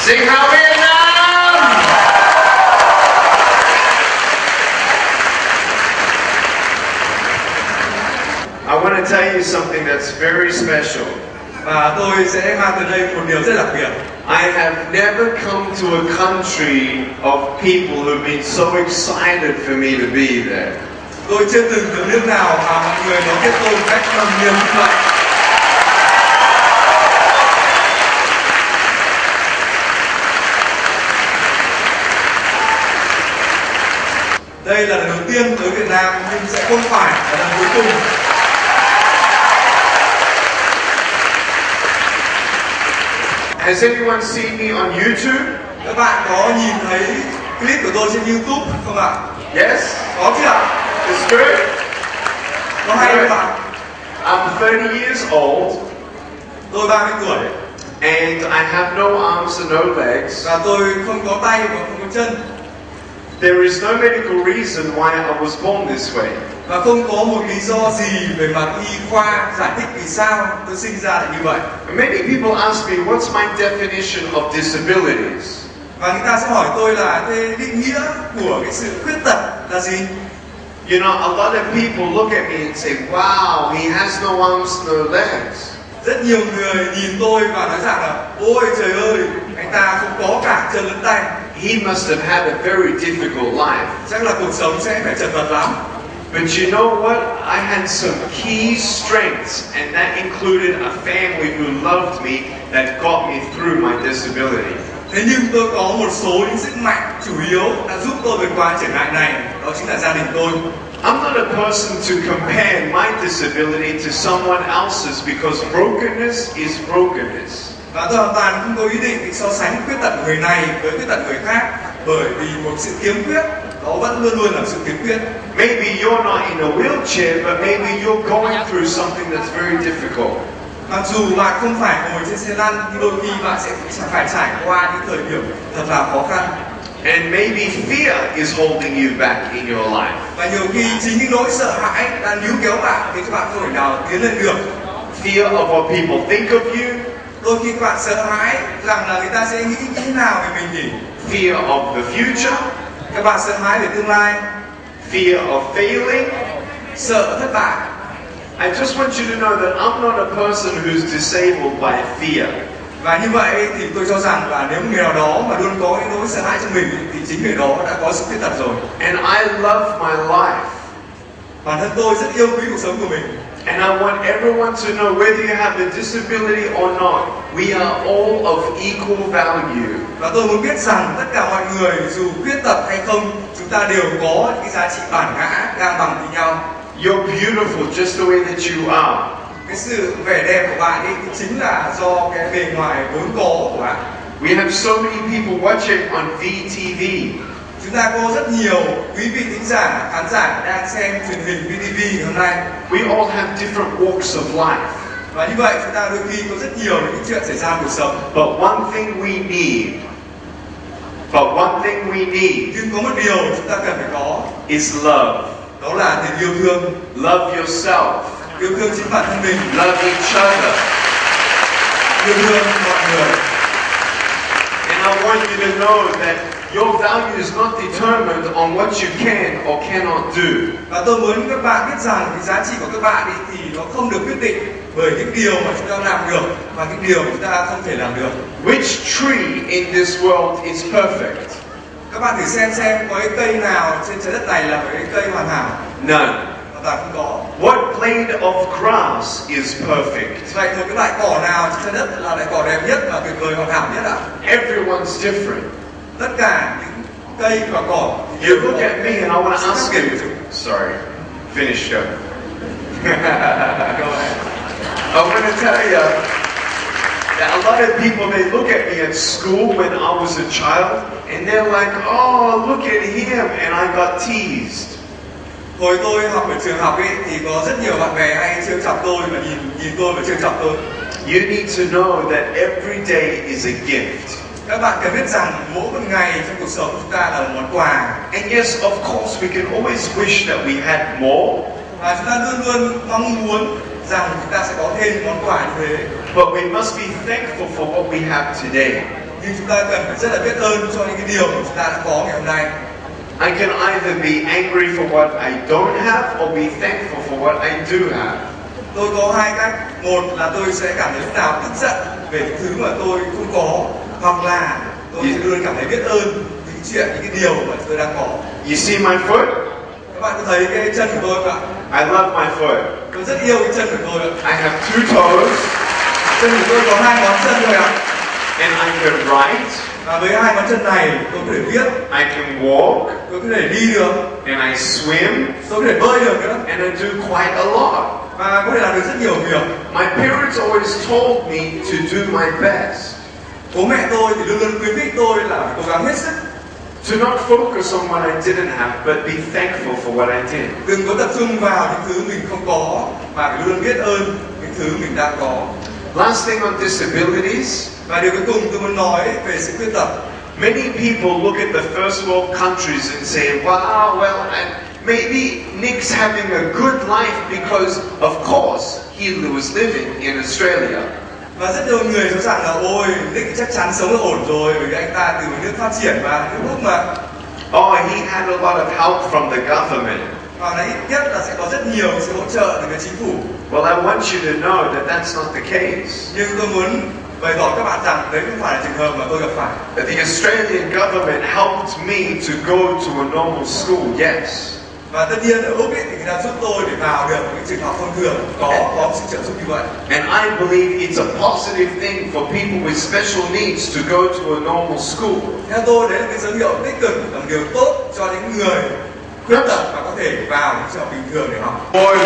Xin hào Việt Nam. I want to tell you something that's very special. Và tôi sẽ mang tới đây một điều rất đặc biệt. I have never come to a country of people who've been so excited for me to be there. Tôi chưa từng tới nước nào mà mọi người đón tiếp tôi một cách nồng nhiệt như vậy. Đây là lần đầu tiên tới Việt Nam nhưng sẽ không phải là lần cuối cùng. Has anyone seen me on YouTube? Các bạn có nhìn thấy clip của tôi trên YouTube không ạ? Yes? Có chứ ạ? It's good? Có hay không ạ? I'm 30 years old Tôi 30 tuổi and I have no arms and no legs. và tôi không có tay và không có chân. There is no medical reason why I was born this way. Và không có một lý do gì về mặt y khoa giải thích vì sao tôi sinh ra lại như vậy. Many people ask me, what's my definition of disabilities? Và người ta sẽ hỏi tôi là thế định nghĩa của cái sự khuyết tật là gì? You know, a lot of people look at me and say, wow, he has no arms, no legs. Rất nhiều người nhìn tôi và nói rằng là ôi trời ơi, anh ta không có cả chân lẫn tay. He must have had a very difficult life. Chắc là cuộc sống sẽ phải chật vật lắm. But you know what? I had some key strengths, and that included a family who loved me that got me through my disability. Thế nhưng tôi có một số những sức mạnh chủ yếu đã giúp tôi vượt qua trở ngại này, đó chính là gia đình tôi. I'm not a person to compare my disability to someone else's because brokenness is brokenness. Và tôi hoàn toàn không có ý định để so sánh khuyết tật người này với khuyết tật người khác, bởi vì một sự khiếm khuyết đó vẫn luôn luôn là sự khiếm khuyết. Maybe you're not in a wheelchair, but maybe you're going through something that's very difficult. Mặc dù bạn không phải ngồi trên xe lăn, nhưng đôi khi bạn sẽ phải trải qua những thời điểm thật là khó khăn. And maybe fear is holding you back in your life. Và nhiều khi chính những nỗi sợ hãi đang níu kéo bạn khiến cho bạn không thể nào tiến lên được. Fear of what people think of you. Đôi khi các bạn sợ hãi rằng là người ta sẽ nghĩ như thế nào về mình nhỉ? Fear of the future. Các bạn sợ hãi về tương lai. Fear of failing. Sợ thất bại. I just want you to know that I'm not a person who's disabled by fear. Và như vậy thì tôi cho rằng là nếu người nào đó mà luôn có cái nỗi sợ hãi trong mình thì chính người đó đã có sự khuyết tật rồi. And I love my life. Bản thân tôi rất yêu quý cuộc sống của mình. And I want everyone to know whether you have a disability or not, we are all of equal value. Và tôi muốn biết rằng tất cả mọi người dù khuyết tật hay không, chúng ta đều có những cái giá trị bản ngã ngang bằng với nhau. You're beautiful just the way that you are. Cái sự vẻ đẹp của bạn ấy thì chính là do cái bề ngoài vốn có của bạn. We have so many people watching on VTV. Chúng ta có rất nhiều quý vị thính giả, khán giả đang xem truyền hình VTV hôm nay. We all have different walks of life. Và như vậy chúng ta đôi khi có rất nhiều những chuyện xảy ra trong cuộc sống. But one thing we need Nhưng có một điều chúng ta cần phải có is love. đó là tình yêu thương. Love yourself. Yêu thương chính bản thân mình. Love each other. Yêu thương mọi người. And I want you to know that your value is not determined on what you can or cannot do. Và tôi muốn các bạn biết rằng cái giá trị của các bạn ấy thì nó không được quyết định bởi những điều mà chúng ta làm được và những điều mà chúng ta không thể làm được. Which tree in this world is perfect? Các bạn thử xem có cái cây nào trên trái đất này là cái cây hoàn hảo. None. Hoàn toàn không có. What blade of grass is perfect? Vậy một cái loại cỏ nào trên trái đất là loại cỏ đẹp nhất và tuyệt vời hoàn hảo nhất ạ? Everyone's different. Tất cả những cây và cỏ. You look at me and I want to ask you. Sorry, finish up. I want to tell you that a lot of people, they look at me at school when I was a child and they're like, oh, look at him, and I got teased. Hồi tôi học ở trường học ấy thì có rất nhiều bạn bè hay trêu chọc tôi và nhìn tôi và trêu chọc tôi. You need to know that every day is a gift. Các bạn cần biết rằng mỗi một ngày trong cuộc sống chúng ta là một món quà. And yes, of course, we can always wish that we had more. Và chúng ta luôn luôn mong muốn rằng chúng ta sẽ có thêm món quà như thế. But we must be thankful for what we have today. nhưng chúng ta cần phải rất là biết ơn cho những cái điều mà chúng ta đã có ngày hôm nay. I can either be angry for what I don't have or be thankful for what I do have. Tôi có hai cách, một là tôi sẽ cảm thấy lúc nào tức giận về những thứ mà tôi không có, hoặc là tôi sẽ luôn cảm thấy biết ơn những chuyện, những cái điều mà tôi đang có. You see my foot? Các bạn có thấy cái chân của tôi không ạ? I love my foot. Tôi rất yêu cái chân của tôi ạ. I have 2 toes Chân của tôi có 2 ngón chân thôi ạ. and I can write, Và với 2 ngón chân này tôi có thể viết, I can walk, tôi có thể đi được, and I swim, tôi có thể bơi được nữa, and I do quite a lot. và có thể làm được rất nhiều việc. My parents always told me to do my best, Bố mẹ tôi thì luôn luôn khuyến khích tôi là phải cố gắng hết sức, to not focus on what I didn't have, but be thankful for what I did. đừng có tập trung vào những thứ mình không có, mà phải luôn luôn biết ơn những thứ mình đang có. Last thing on disabilities, Và điều cuối cùng tôi muốn nói về sự khuyết tật. many people look at the first world countries and say, wow, well, and maybe Nick's having a good life because, of course, he was living in Australia. Và rất nhiều người cho rằng là ôi, Nick chắc chắn sống là ổn rồi, bởi vì anh ta từ một nước phát triển và nước Úc mà. Oh, he had a lot of help from the government. Hoặc là ít nhất là sẽ có rất nhiều sự hỗ trợ từ phía chính phủ. Well, I want you to know that that's not the case. Nhưng tôi muốn bày tỏ các bạn rằng đấy không phải là trường hợp mà tôi gặp phải. That the Australian government helped me to go to a normal school, yes. Và tất nhiên ở Úc ấy, thì người ta giúp tôi để vào được những trường học thông thường, có sự trợ giúp như vậy. And I believe it's a positive thing for people with special needs to go to a normal school. Theo tôi đấy là cái dấu hiệu tích cực, là một điều tốt cho những người khuyết tật và có thể vào những trường học bình thường để học. Boy.